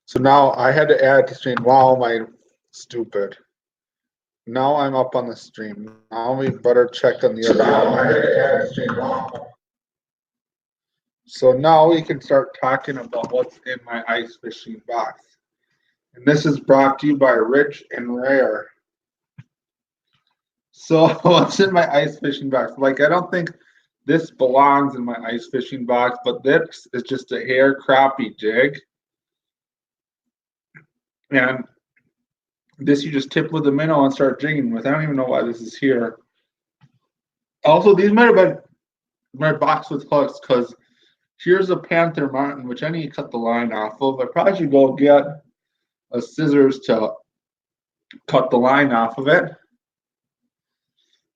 So now I had to add to stream. Wow, am I stupid? Now I'm up on the stream. Now we better check on the other one. So now we can start talking about what's in my ice fishing box. And this is brought to you by Rich and Rare. So what's in my ice fishing box? Like, I don't think this belongs in my ice fishing box, but this is just a hair crappie jig. And this you just tip with a minnow and start jigging with. I don't even know why this is here. Also, these might have been my box with hooks because here's a Panther Martin, which I need to cut the line off of. I probably should go get a scissors to cut the line off of it.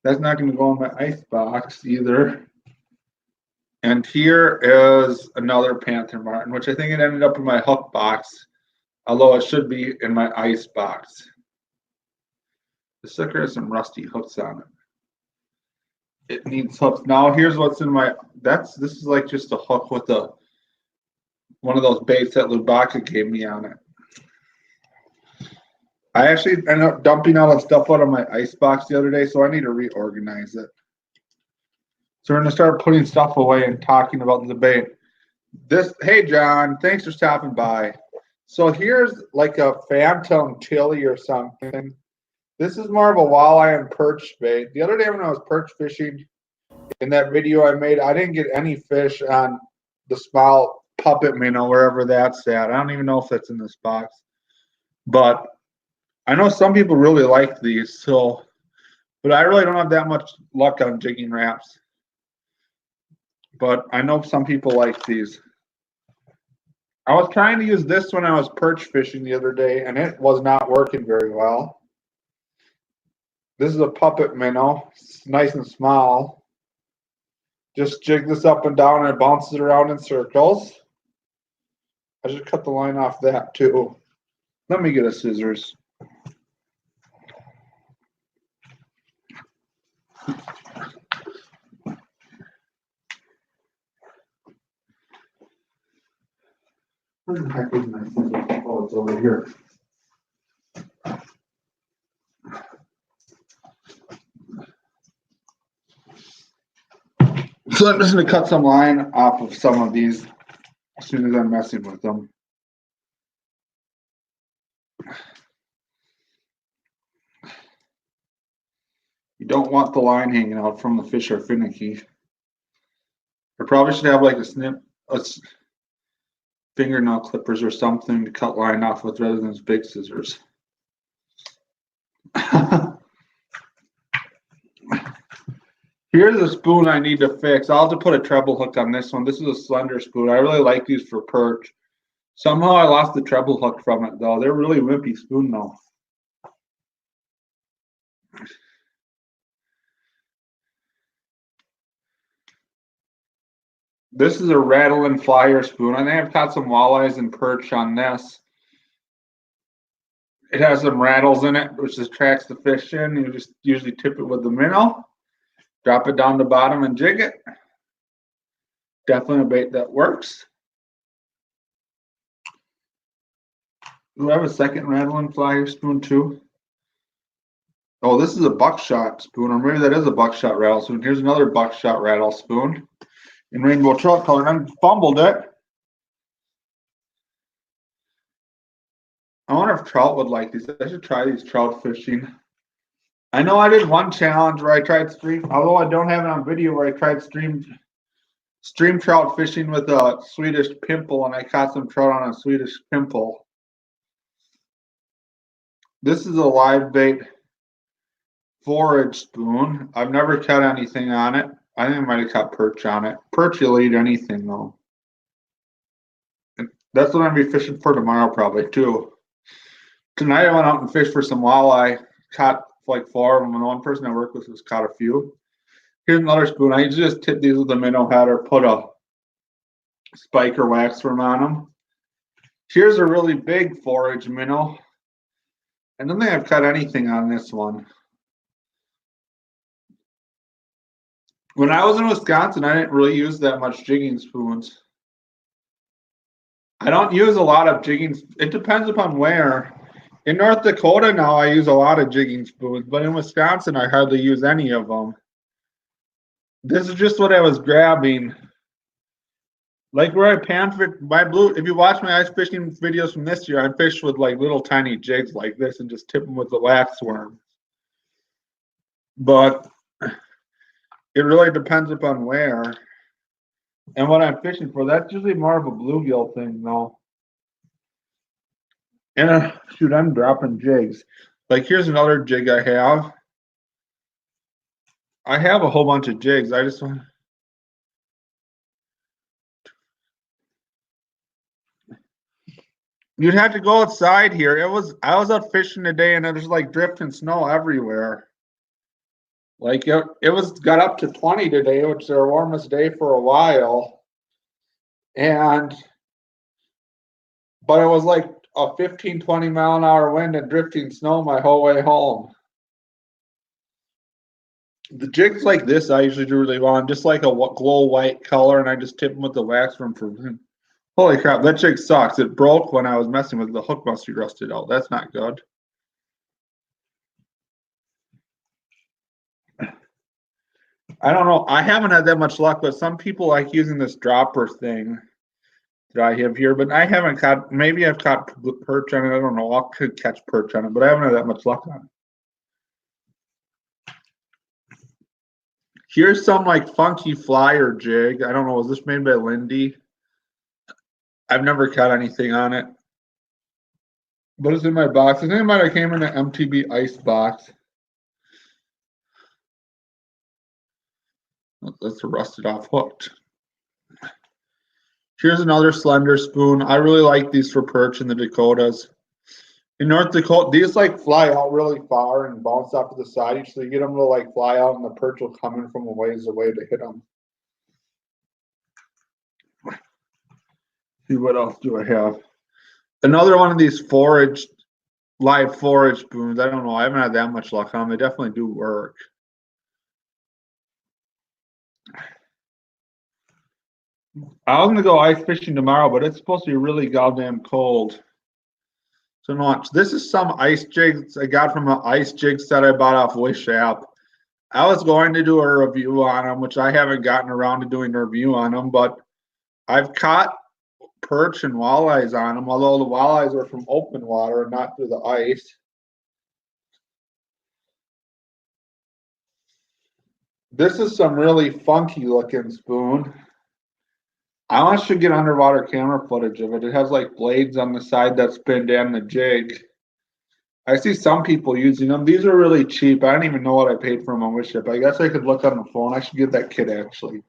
That's not going to go in my ice box either. And here is another Panther Martin, which I think it ended up in my hook box, although it should be in my ice box. The sucker has some rusty hooks on it. It needs hooks. Now here's what's in my, this is like just a hook with one of those baits that Lubaka gave me on it. I actually ended up dumping all the stuff out of my ice box the other day, so I need to reorganize it. So we're gonna start putting stuff away and talking about the bait. Hey John, thanks for stopping by. So here's like a phantom tilly or something. This is more of a walleye and perch bait. The other day when I was perch fishing, in that video I made, I didn't get any fish on the small puppet minnow, wherever that's at. I don't even know if that's in this box. But I know some people really like these, but I really don't have that much luck on jigging wraps. But I know some people like these. I was trying to use this when I was perch fishing the other day, and it was not working very well. This is a puppet minnow. It's nice and small. Just jig this up and down, and it bounces around in circles. I should cut the line off that too. Let me get a scissors. Where the heck is my scissors? Oh, it's over here. So I'm just going to cut some line off of some of these as soon as I'm messing with them. You don't want the line hanging out from the fish are finicky. I probably should have like a fingernail clippers or something to cut line off with rather than big scissors. Here's a spoon I need to fix. I'll have to put a treble hook on this one. This is a slender spoon. I really like these for perch. Somehow I lost the treble hook from it though. They're really wimpy spoon though. This is a rattle and flyer spoon. I think I've caught some walleyes and perch on this. It has some rattles in it, which attracts the fish in. You just usually tip it with the minnow, drop it down the bottom and jig it. Definitely a bait that works. Do I have a second rattle and flyer spoon too? Oh, this is a buckshot spoon, or maybe that is a buckshot rattle spoon. Here's another buckshot rattle spoon in rainbow trout color. I fumbled it. I wonder if trout would like these. I should try these trout fishing. I know I did one challenge where I tried although I don't have it on video, where I tried stream trout fishing with a Swedish pimple, and I caught some trout on a Swedish pimple. This is a live bait forage spoon. I've never caught anything on it. I think I might have caught perch on it. Perch, you'll eat anything though. And that's what I'm gonna be fishing for tomorrow probably too. Tonight I went out and fished for some walleye. Caught like 4 of them, and one person I work with has caught a few. Here's another spoon. I just tip these with a minnow head or put a spike or wax worm on them. Here's a really big forage minnow. I don't think I've caught anything on this one. When I was in Wisconsin, I didn't really use that much jigging spoons. I don't use a lot of jigging. It depends upon where. In North Dakota now, I use a lot of jigging spoons, but in Wisconsin, I hardly use any of them. This is just what I was grabbing. Like where I panfish my blue. If you watch my ice fishing videos from this year, I fish with like little tiny jigs like this and just tip them with the wax worm. But it really depends upon where and what I'm fishing for. That's usually more of a bluegill thing, though. And shoot, I'm dropping jigs. Like here's another jig I have. I have a whole bunch of jigs. I just want. You'd have to go outside here. I was out fishing today and there's like drifting snow everywhere. Like it was got up to 20 today, which is our warmest day for a while. But it was like a 15, 20 mile an hour wind and drifting snow my whole way home. The jigs like this I usually do really well. I'm just like a glow white color and I just tip them with the wax worm for. Holy crap, that jig sucks. It broke when I was messing with the hook must be rusted out. That's not good. I don't know. I haven't had that much luck, but some people like using this dropper thing that I have here, but I haven't caught, maybe I've caught perch on it. I don't know. I could catch perch on it, but I haven't had that much luck on it. Here's some like funky flyer jig. I don't know. Was this made by Lindy? I've never caught anything on it. But it's in my box. I think it might have came in an MTB ice box. That's a rusted off hook. Here's another slender spoon. I really like these for perch in the Dakotas. In North Dakota, these like fly out really far and bounce off to the side. So you get them to like fly out and the perch will come in from a ways away to hit them. See what else do I have? Another one of these live forage spoons. I don't know. I haven't had that much luck on them. They definitely do work. I was gonna go ice fishing tomorrow, but it's supposed to be really goddamn cold. So watch. This is some ice jigs I got from an ice jig set I bought off Wish app. I was going to do a review on them, which I haven't gotten around to doing a review on them, but I've caught perch and walleyes on them, although the walleyes are from open water and not through the ice. This is some really funky looking spoon. I want to get underwater camera footage of it. It has like blades on the side that spin down the jig. I see some people using them. These are really cheap. I don't even know what I paid for them on Wish App. I guess I could look on the phone. I should get that kit actually.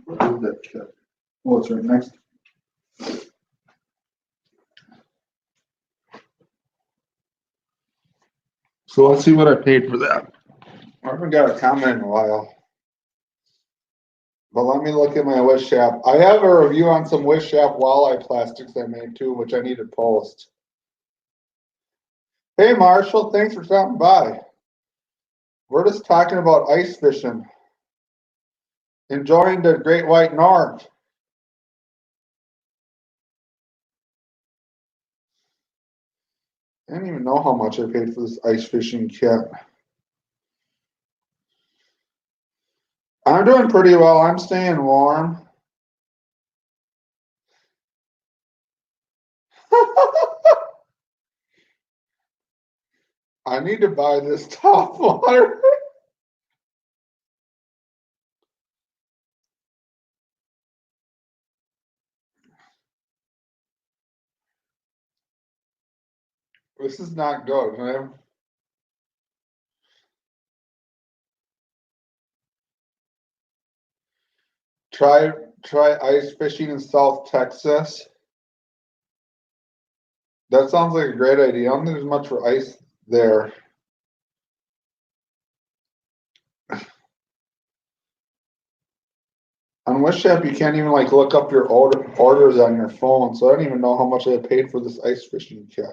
Where is that kit? Oh, it's right next. So let's see what I paid for that. I haven't got a comment in a while. But let me look at my Wish App. I have a review on some Wish App walleye plastics I made too, which I need to post. Hey Marshall, thanks for stopping by. We're just talking about ice fishing. Enjoying the Great White North. I don't even know how much I paid for this ice fishing kit. I'm doing pretty well. I'm staying warm. I need to buy this top water. This is not good, man. Try ice fishing in South Texas. That sounds like a great idea. I don't think there's much for ice there. On Wish App, you can't even like look up your orders on your phone, so I don't even know how much I paid for this ice fishing kit.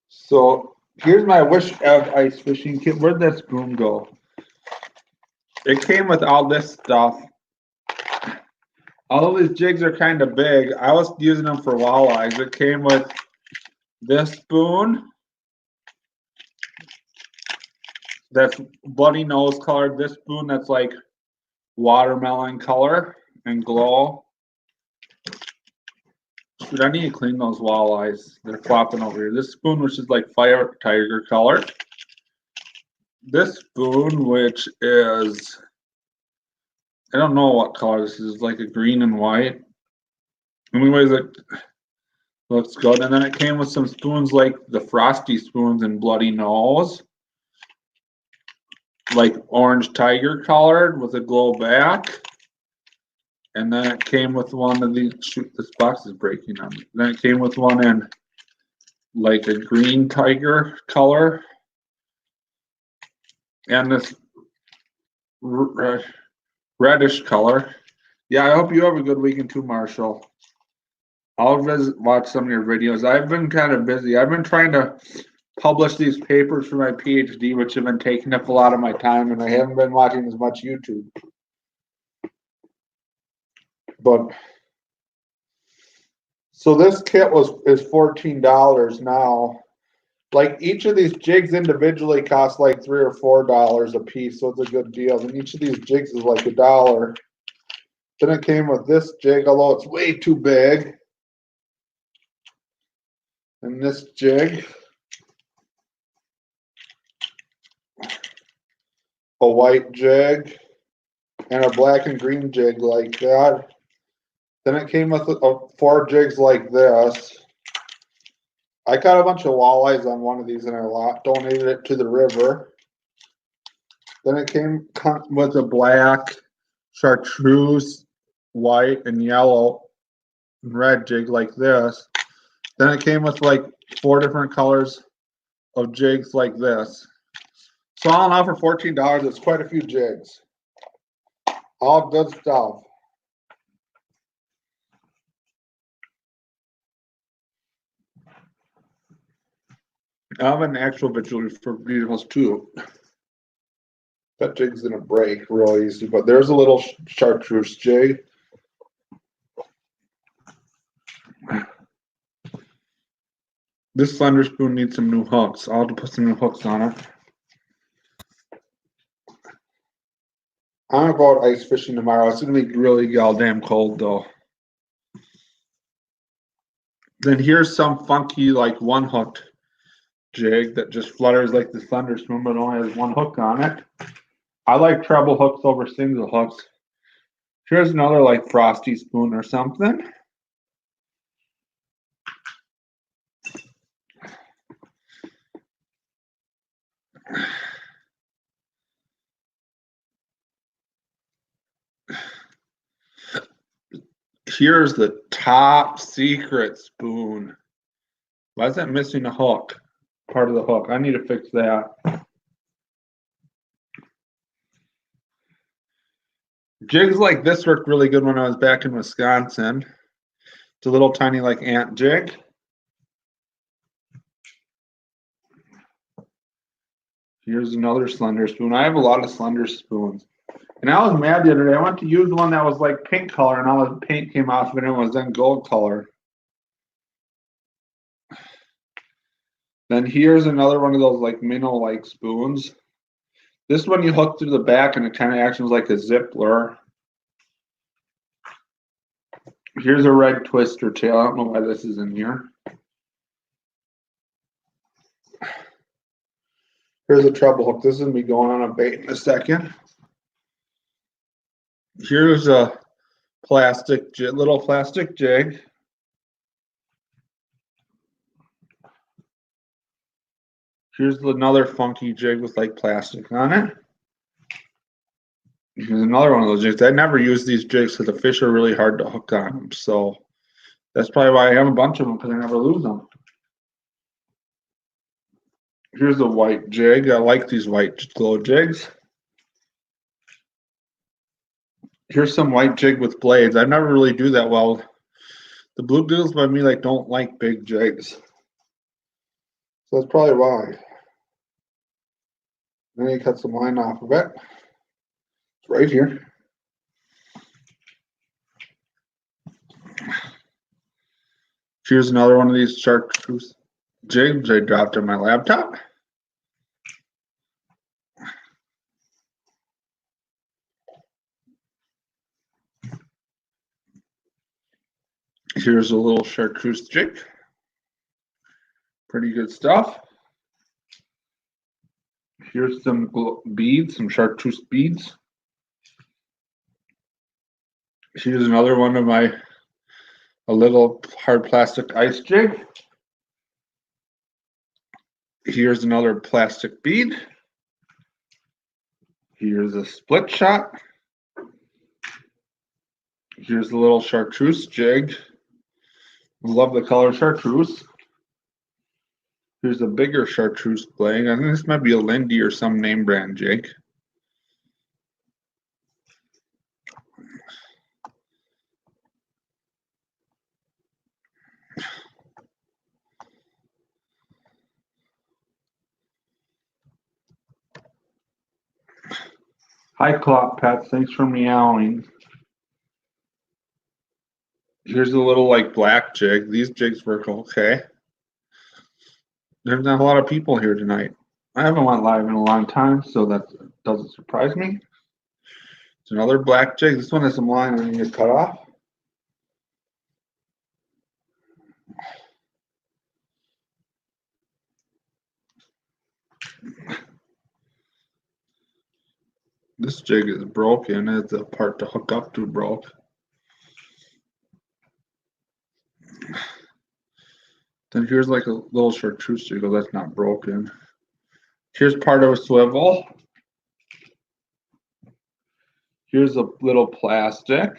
So here's my Wish of ice fishing kit. Where'd that spoon go? It came with all this stuff. All of these jigs are kind of big. I was using them for walleyes. It came with this spoon that's bloody nose colored. This spoon that's like watermelon color and glow. Dude, I need to clean those walleyes. They're flopping over here. This spoon, which is like fire tiger color. This spoon, which is, I don't know what color this is, like a green and white. Anyways, it looks good. And then it came with some spoons like the Frosty spoons and bloody nose. Like orange tiger colored with a glow back. And then it came with one of these, shoot, this box is breaking on me. Then it came with one in like a green tiger color. And this reddish color. Yeah, I hope you have a good weekend too, Marshall. I'll watch some of your videos. I've been kind of busy. I've been trying to publish these papers for my PhD, which have been taking up a lot of my time, and I haven't been watching as much YouTube. But so this kit is $14 now. Like each of these jigs individually cost like $3 or $4 a piece, so it's a good deal. And each of these jigs is like $1. Then it came with this jig, although it's way too big. And this jig, a white jig, and a black and green jig like that. Then it came with 4 jigs like this. I caught a bunch of walleyes on one of these and I donated it to the river. Then it came with a black, chartreuse, white, and yellow and red jig like this. Then it came with like 4 different colors of jigs like this. So all in all, for $14, it's quite a few jigs. All good stuff. I have an actual visual for vehicles too. That jig's gonna break real easy, but there's a little chartreuse jig. This slender spoon needs some new hooks. I'll have to put some new hooks on it. I'm gonna go out ice fishing tomorrow. It's gonna be really goddamn cold though. Then here's some funky like one hooked jig that just flutters like the thunder spoon, but only has 1 hook on it. I like treble hooks over single hooks. Here's another like Frosty spoon or something. Here's the top secret spoon. Why is that missing a hook? Part of the hook. I need to fix that. Jigs like this worked really good when I was back in Wisconsin. It's a little tiny like ant jig. Here's another slender spoon. I have a lot of slender spoons. And I was mad the other day. I went to use one that was like pink color and all the paint came off of it and it was then gold color. Then here's another one of those like minnow like spoons. This one you hook through the back and it kind of acts like a zippler. Here's a red twister tail. I don't know why this is in here. Here's a treble hook. This is going to be going on a bait in a second. Here's a little plastic jig. Here's another funky jig with like plastic on it. Here's another one of those jigs. I never use these jigs because the fish are really hard to hook on them. So that's probably why I have a bunch of them, because I never lose them. Here's a white jig. I like these white glow jigs. Here's some white jig with blades. I never really do that well. The bluegills by me don't like big jigs. So that's probably why. Then you cut some line off of it. It's right here. Here's another one of these chartreuse jigs I dropped on my laptop. Here's a little chartreuse jig. Pretty good stuff. Here's some beads, some chartreuse beads. Here's another one of a little hard plastic ice jig. Here's another plastic bead. Here's a split shot. Here's a little chartreuse jig. Love the color chartreuse. Here's a bigger chartreuse playing. I think this might be a Lindy or some name brand jig. Hi, Clock Pets. Thanks for meowing. Here's a little black jig. These jigs work okay. There's not a lot of people here tonight. I haven't went live in a long time, so that doesn't surprise me. It's another black jig. This one has some line and you just cut off. This jig is broken. It's a part to hook up to broke. Then here's a little chartreuse jig. Oh, that's not broken. Here's part of a swivel. Here's a little plastic.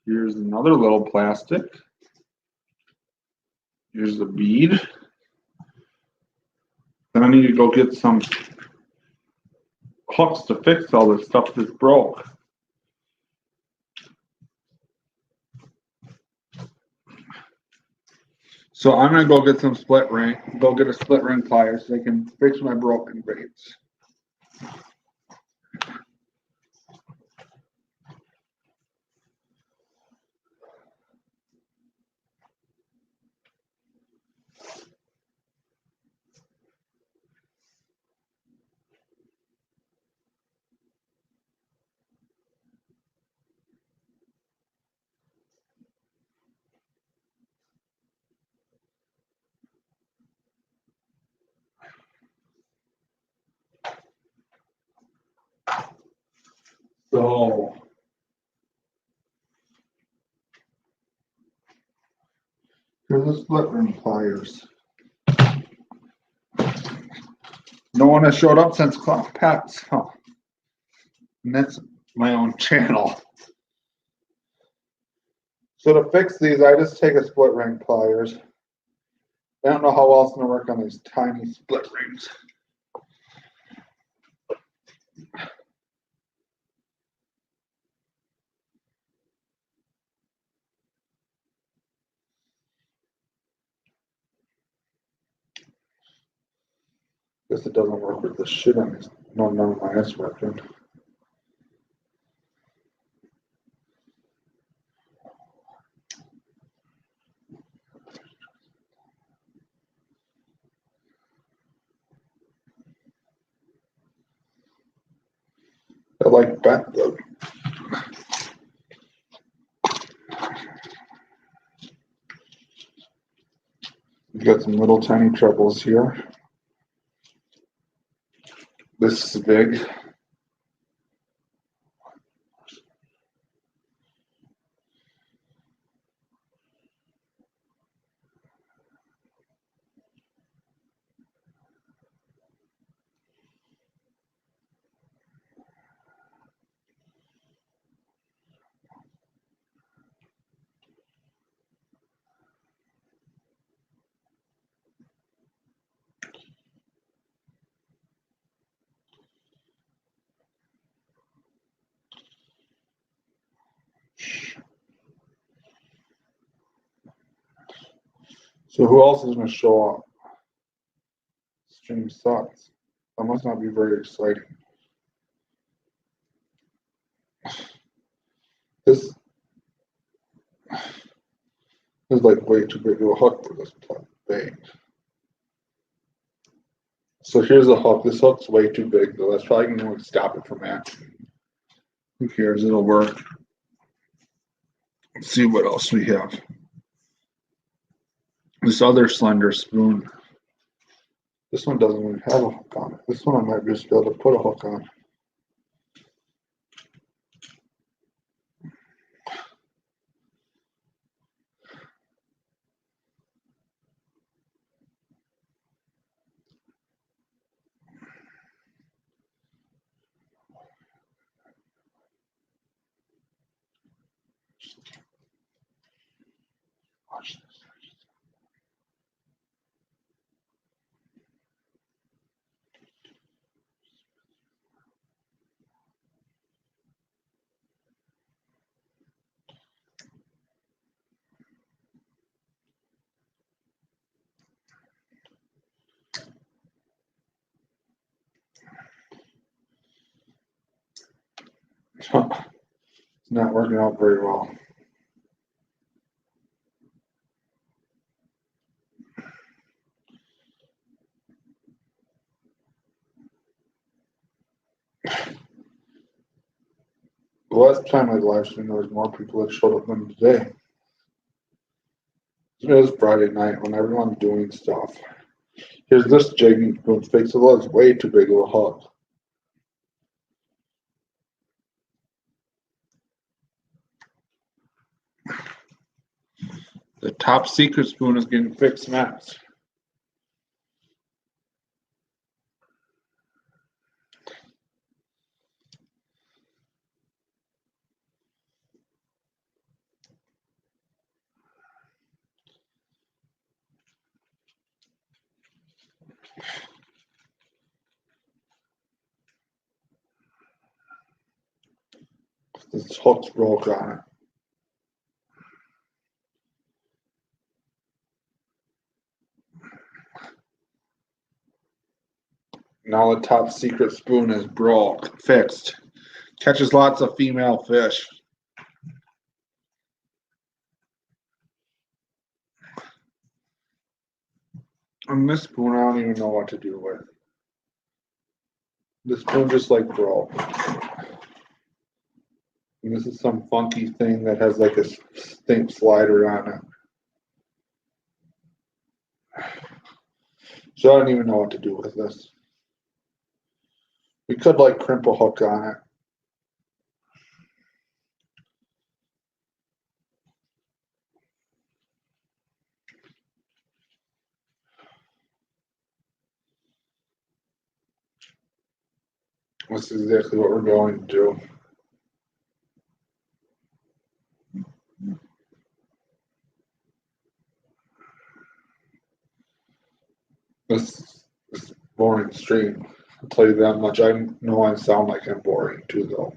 Here's another little plastic. Here's a bead. Then I need to go get some hooks to fix all this stuff that's broke. So I'm gonna go get some go get a split ring pliers so I can fix my broken baits. So here's the split ring pliers. No one has showed up since Clock Pets. Huh. And that's my own channel. So to fix these, I just take a split ring pliers. I don't know how else it's gonna work on these tiny split rings. Guess it doesn't work with the shit on these. No, none of mine is working. I like bent though. We've got some little tiny trebles here. This is big. So who else is going to show up? Stream sucks. That must not be very exciting. This is like way too big of a hook for this bait. So here's a hook. This hook's way too big though. That's probably going to stop it from acting. Who cares? It'll work. Let's see what else we have. This other slender spoon. This one doesn't even have a hook on it. This one I might just be able to put a hook on. Watch this. It's not working out very well. The last time I live streamed, there was more people that showed up than today. It is Friday night when everyone's doing stuff. Here's this jigging spoon fix. It was way too big of a hook. The top secret spoon is getting fixed next. This hook's broke on it. Now the top secret spoon is broke, fixed. Catches lots of female fish. And this spoon, I don't even know what to do with. This spoon just like broke. And this is some funky thing that has like a stink slider on it. So I don't even know what to do with this. We could like crimp a hook on it. That's exactly what we're going to do. This is boring stream. I'll tell you that much. I know I sound like I'm boring too, though.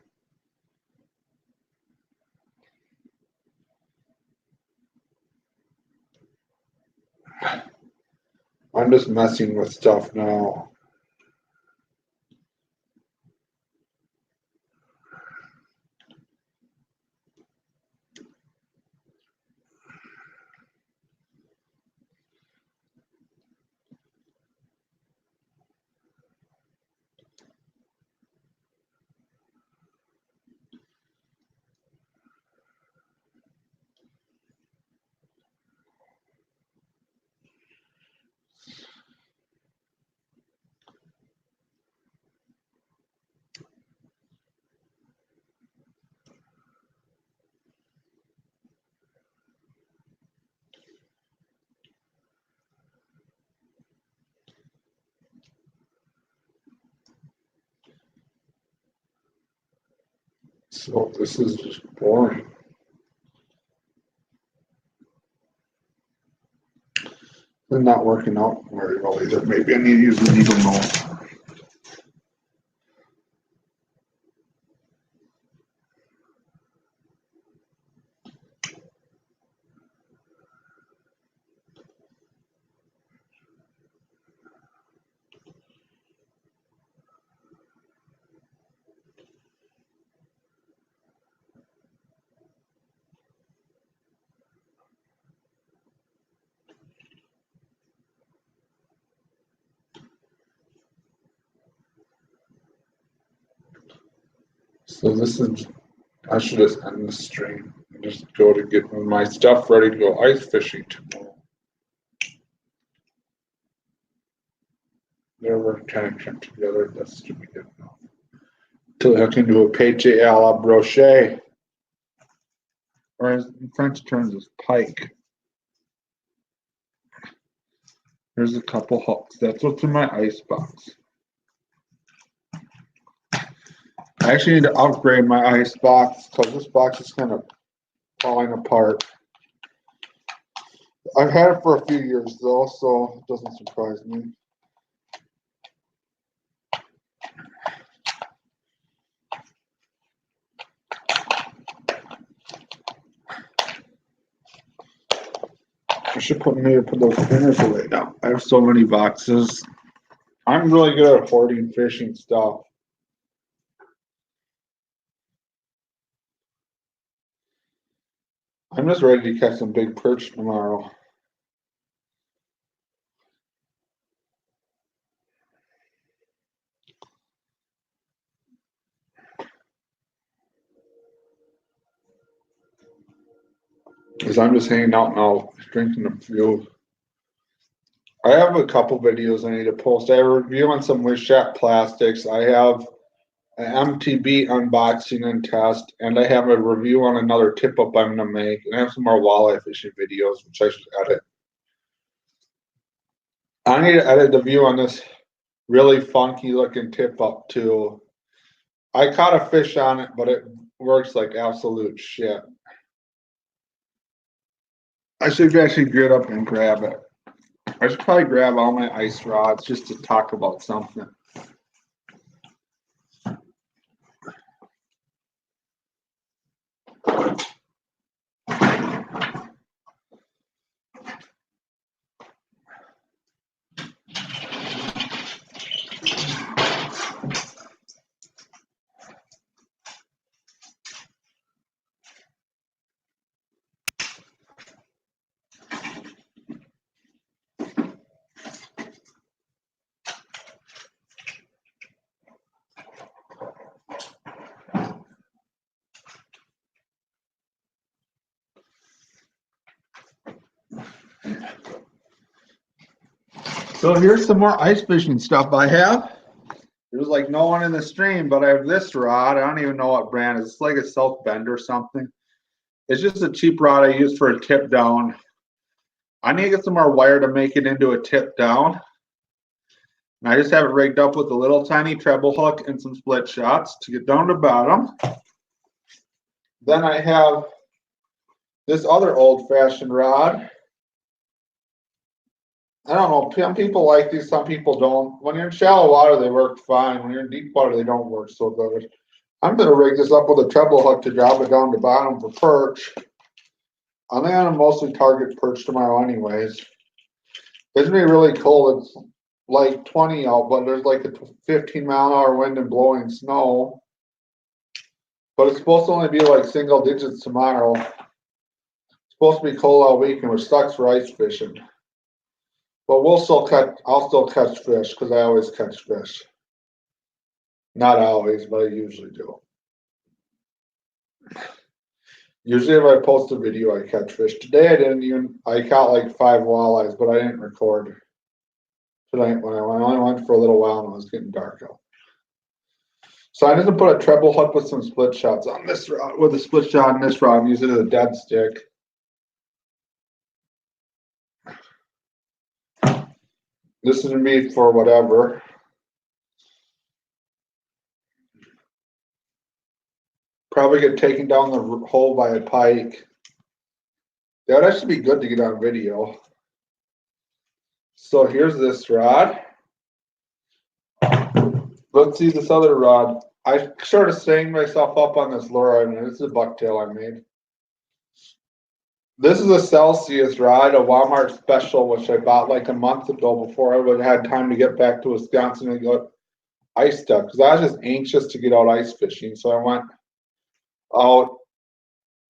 I'm just messing with stuff now. So this is just boring. They're not working out very well either. Maybe I need to use the needle more. So this is, I should just end the stream and just go to get my stuff ready to go ice fishing tomorrow. There we're kind of kept together. That's to be good enough. To hook into a pêche à la brochet. Or as in French terms is pike. There's a couple hooks. That's what's in my ice box. I actually need to upgrade my ice box because this box is kind of falling apart. I've had it for a few years though, so it doesn't surprise me. I should maybe put those spinners away now. I have so many boxes. I'm really good at hoarding fishing stuff. I'm just ready to catch some big perch tomorrow. Because I'm just hanging out now, drinking a few. I have a couple videos I need to post. I have a review on some Wishart plastics. I have an MTB unboxing and test, and I have a review on another tip up I'm gonna make. And I have some more walleye fishing videos, which I should edit. I need to edit the view on this really funky looking tip up too. I caught a fish on it, but it works like absolute shit. I should actually get up and grab it. I should probably grab all my ice rods just to talk about something. So here's some more ice fishing stuff I have. There's like no one in the stream, but I have this rod. I don't even know what brand it is. It's like a South Bend or something. It's just a cheap rod I use for a tip down. I need to get some more wire to make it into a tip down. And I just have it rigged up with a little tiny treble hook and some split shots to get down to bottom. Then I have this other old-fashioned rod. I don't know, some people like these, some people don't. When you're in shallow water, they work fine. When you're in deep water, they don't work so good. I'm going to rig this up with a treble hook to drop it down to bottom for perch. I'm going to mostly target perch tomorrow anyways. It's going to be really cold. It's like 20 out, but there's like a 15-mile-an-hour wind and blowing snow. But it's supposed to only be like single digits tomorrow. It's supposed to be cold all weekend, which sucks for ice fishing. But I'll still catch fish because I always catch fish. Not always, but I usually do. Usually if I post a video, I catch fish. Today I caught like 5 walleyes, but I didn't record tonight when I only went for a little while and it was getting dark out. So I need to put a treble hook with some split shots on this rod, with a split shot on this rod and use it as a dead stick. This is me for whatever. Probably get taken down the hole by a pike. That would actually be good to get on video. So here's this rod. Let's see this other rod. I sort of sang myself up on this lure. I mean, this is a bucktail I made. This is a Celsius rod, a Walmart special, which I bought like a month ago before I would have had time to get back to Wisconsin and go ice stuff because I was just anxious to get out ice fishing. So I went out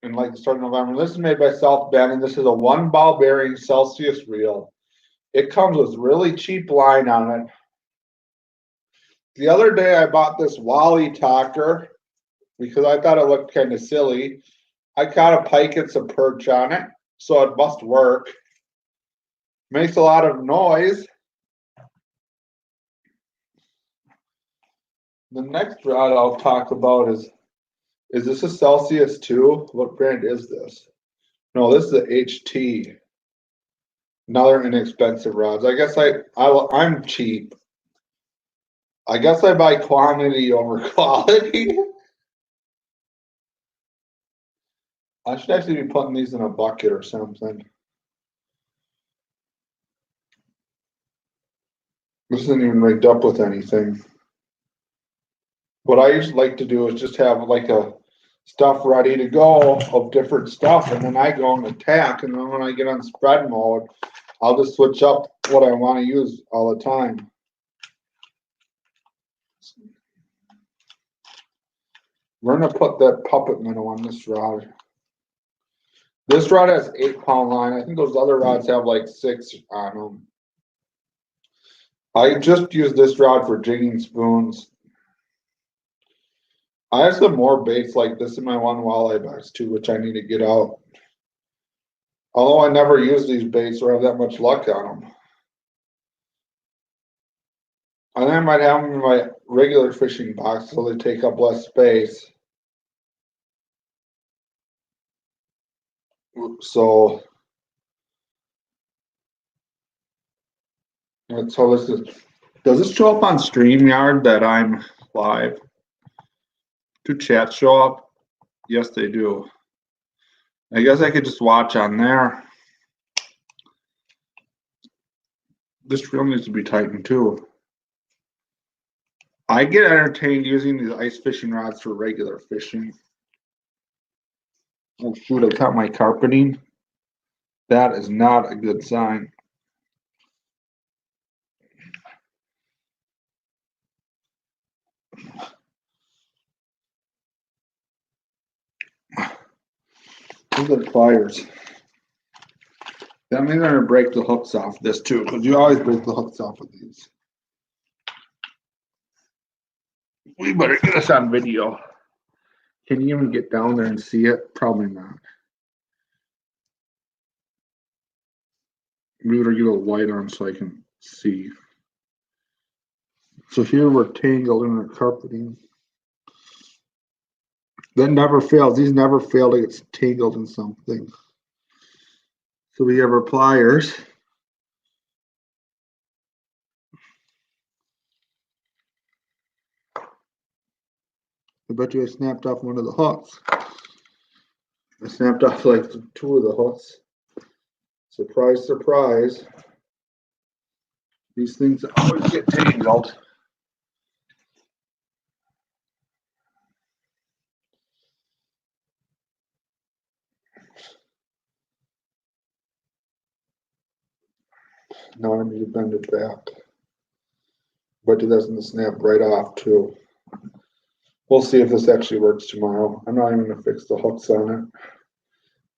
in like the start of November. This is made by South Bend, and this is a 1 ball bearing Celsius reel. It comes with really cheap line on it. The other day I bought this Wally Talker. because I thought it looked kind of silly. I caught a pike and some perch on it, so it must work. Makes a lot of noise. The next rod I'll talk about is this a Celsius 2? What brand is this? No, this is a HT. Another inexpensive rods. I guess I'm cheap. I guess I buy quantity over quality. I should actually be putting these in a bucket or something. This isn't even rigged up with anything. What I usually like to do is just have like a stuff ready to go of different stuff, and then I go and attack, and then when I get on spread mode, I'll just switch up what I want to use all the time. We're gonna put that puppet minnow on this rod. This rod has 8-pound line. I think those other rods have like 6 on them. I just use this rod for jigging spoons. I have some more baits like this in my one walleye box too, which I need to get out. Although I never use these baits or have that much luck on them. I think I might have them in my regular fishing box so they take up less space. So that's how this is. Does this show up on StreamYard that I'm live? Do chats show up? Yes, they do. I guess I could just watch on there. This reel needs to be tightened too. I get entertained using these ice fishing rods for regular fishing. Oh shoot, I caught my carpeting. That is not a good sign. These are pliers. That means I'm gonna break the hooks off this too, because you always break the hooks off of these. We better get this on video. Can you even get down there and see it? Probably not. We better get a light on so I can see. So here we're tangled in the carpeting. That never fails. These never fail to get tangled in something. So we have our pliers. I bet you I snapped off one of the hooks. I snapped off like 2 of the hooks. Surprise, surprise. These things always get tangled. Now I need to bend it back. But it doesn't snap right off too. We'll see if this actually works tomorrow. I'm not even gonna fix the hooks on it.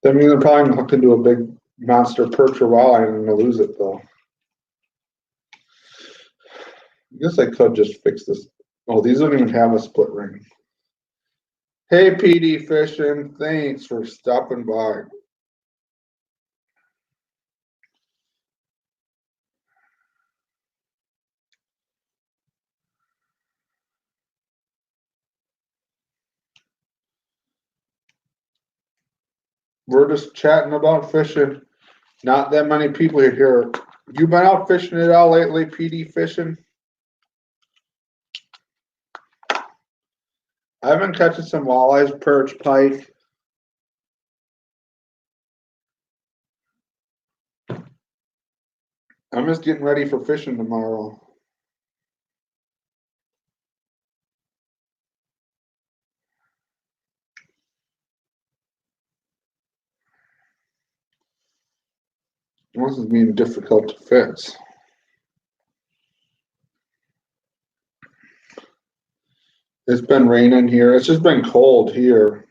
That means I'm probably hooked into a big monster perch or walleye and I'm gonna lose it though. I guess I could just fix this. Oh, these don't even have a split ring. Hey, PD Fishing, thanks for stopping by. We're just chatting about fishing. Not that many people are here. You been out fishing at all lately, PD Fishing? I've been catching some walleyes, perch, pike. I'm just getting ready for fishing tomorrow. This is being difficult to fix. It's been raining here. It's just been cold here.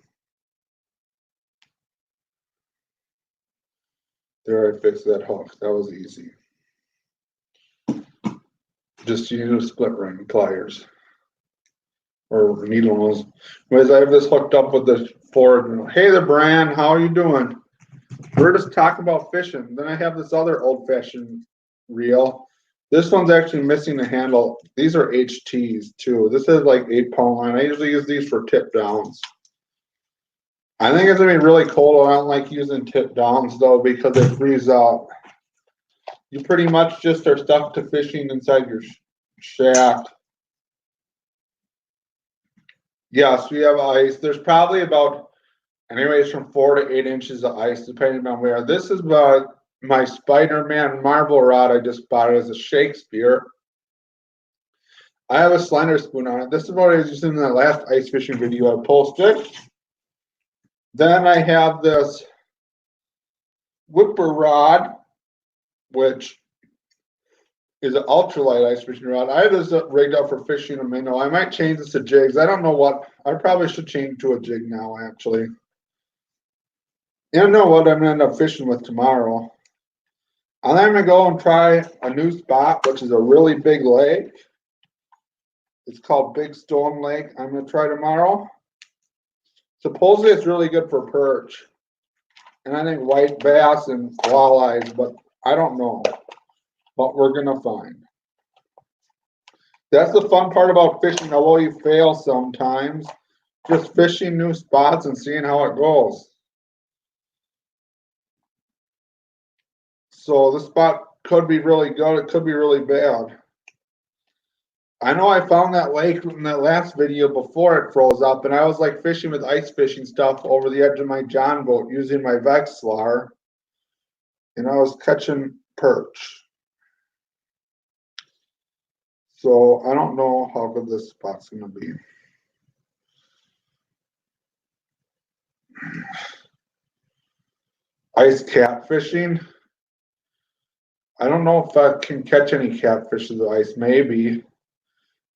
There, I fixed that hook. That was easy. Just use a split ring pliers. or needle nose. Anyways, I have this hooked up with the Ford. Hey there, Brian, how are you doing? We're just talking about fishing. Then I have this other old-fashioned reel. This one's actually missing the handle. These are HTs too. This is like 8-pound line. I usually use these for tip downs. I think it's gonna be really cold. I don't like using tip downs though because they freeze out. You pretty much just are stuck to fishing inside your shaft. Yes, we have ice. There's probably about anyways from 4 to 8 inches of ice depending on where. This is my Spider-Man marble rod I just bought it as a Shakespeare. I have a slender spoon on it. This is what I was using in that last ice fishing video I posted. Then I have this whipper rod, which is an ultralight ice fishing rod. I have this rigged up for fishing a minnow. I might change this to jigs. I don't know what. I probably should change to a jig now, actually. You don't know what I'm going to end up fishing with tomorrow. I'm going to go and try a new spot, which is a really big lake. It's called Big Stone Lake. I'm going to try tomorrow. Supposedly it's really good for perch. And I think white bass and walleyes, but I don't know. But we're going to find. That's the fun part about fishing, although you fail sometimes. Just fishing new spots and seeing how it goes. So this spot could be really good. It could be really bad. I know I found that lake in that last video before it froze up, and I was like fishing with ice fishing stuff over the edge of my John boat using my Vexilar, and I was catching perch. So I don't know how good this spot's going to be. Ice catfishing. I don't know if I can catch any catfish with the ice. Maybe.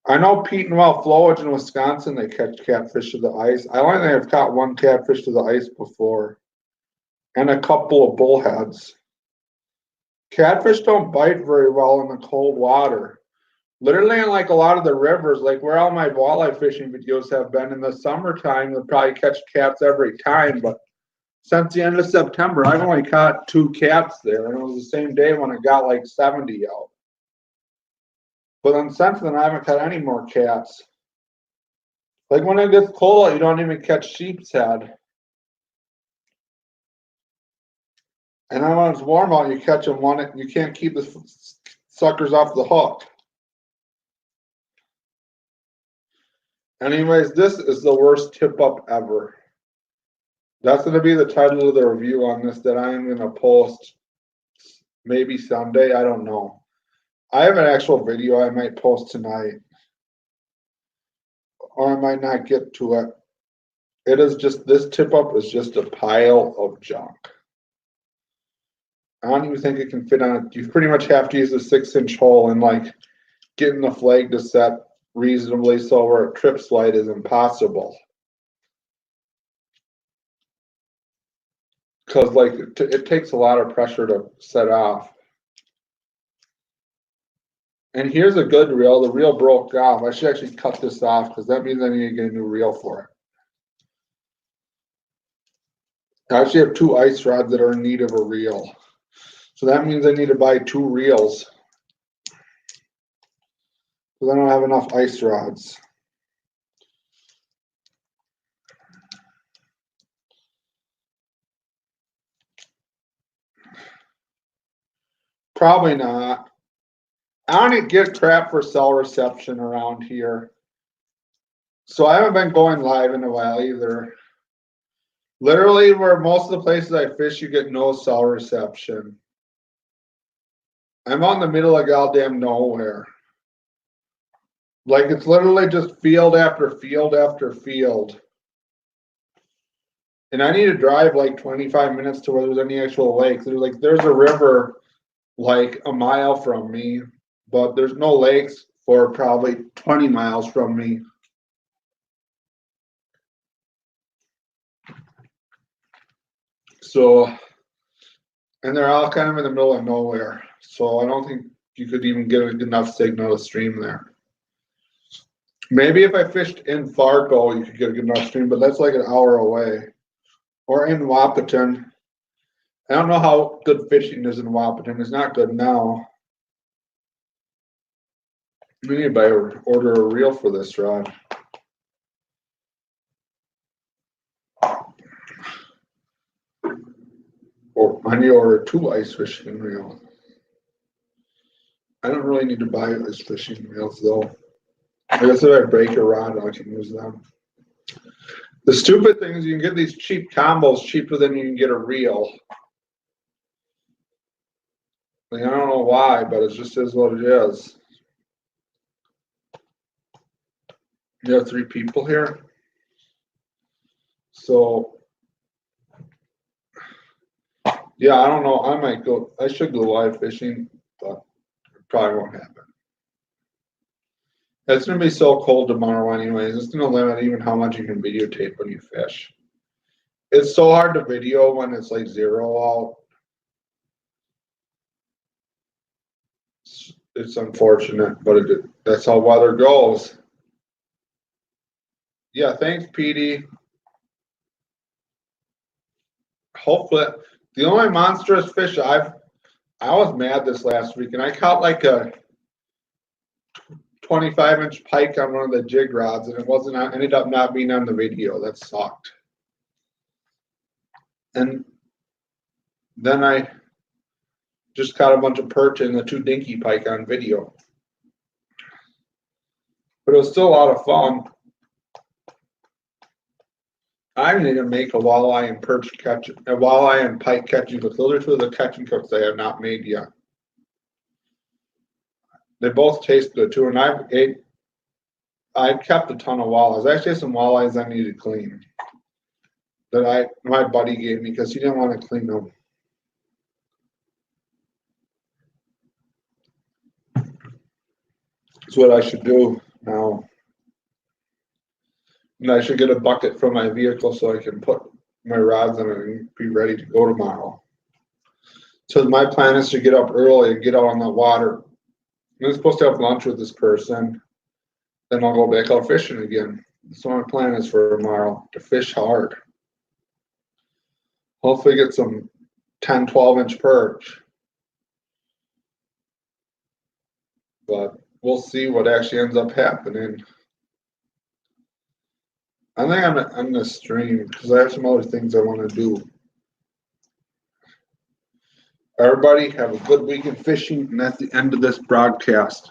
I know Pete and Well Flowage in Wisconsin, they catch catfish to the ice. I only think I've caught one catfish to the ice before. And a couple of bullheads. Catfish don't bite very well in the cold water. Literally in like a lot of the rivers, like where all my walleye fishing videos have been in the summertime, they'll probably catch cats every time. But since the end of September, I've only caught 2 cats there. And it was the same day when I got like 70 out. But then since then, I haven't caught any more cats. Like when it gets cold, you don't even catch sheep's head. And then when it's warm out, you catch them one. You can't keep the suckers off the hook. Anyways, this is the worst tip up ever. That's going to be the title of the review on this that I am going to post maybe Sunday. I don't know. I have an actual video I might post tonight. Or I might not get to it. It is just, this tip up is just a pile of junk. I don't even think it can fit on it. You pretty much have to use a 6-inch hole, and like getting the flag to set reasonably so where a trip slide is impossible. Because like it takes a lot of pressure to set off. And here's a good reel. The reel broke off. I should actually cut this off because that means I need to get a new reel for it. I actually have 2 ice rods that are in need of a reel. So that means I need to buy 2 reels. Because I don't have enough ice rods. Probably not. I don't get crap for cell reception around here. So I haven't been going live in a while either. Literally, where most of the places I fish, you get no cell reception. I'm out in the middle of goddamn nowhere. Like, it's literally just field after field after field. And I need to drive like 25 minutes to where there's any actual lakes. There's a river like a mile from me, but there's no lakes for probably 20 miles from me. So, and they're all kind of in the middle of nowhere. So I don't think you could even get enough signal to stream there. Maybe if I fished in Fargo, you could get a good enough stream, but that's like an hour away. Or in Wahpeton. I don't know how good fishing is in Wahpeton. It's not good now. We need to order a reel for this rod. Or I need to order 2 ice fishing reels. I don't really need to buy ice fishing reels though. I guess if I break a rod, I can use them. The stupid thing is you can get these cheap combos cheaper than you can get a reel. Like, I don't know why, but it just is what it is. You have 3 people here. So, yeah, I don't know. I should go live fishing, but it probably won't happen. It's going to be so cold tomorrow anyways. It's going to limit even how much you can videotape when you fish. It's so hard to video when it's like 0 out. It's unfortunate, but that's how weather goes. Yeah, thanks, Petey. Hopefully, the only monstrous fish I was mad this last week, and I caught like a 25-inch pike on one of the jig rods, and ended up not being on the video. That sucked. And then I just caught a bunch of perch and the 2 dinky pike on video. But it was still a lot of fun. I need to make a walleye and pike catching cook. Those are 2 of the catching cooks I have not made yet. They both taste good too, and I've kept a ton of walleyes. I actually have some walleyes I need to clean that my buddy gave me because he didn't want to clean them. That's what I should do now. And I should get a bucket from my vehicle so I can put my rods in it and be ready to go tomorrow. So my plan is to get up early and get out on the water. I'm supposed to have lunch with this person. Then I'll go back out fishing again. So my plan is for tomorrow to fish hard. Hopefully get some 10, 12-inch perch. But we'll see what actually ends up happening. I think I'm going to stream because I have some other things I want to do. Everybody have a good weekend fishing, and that's the end of this broadcast.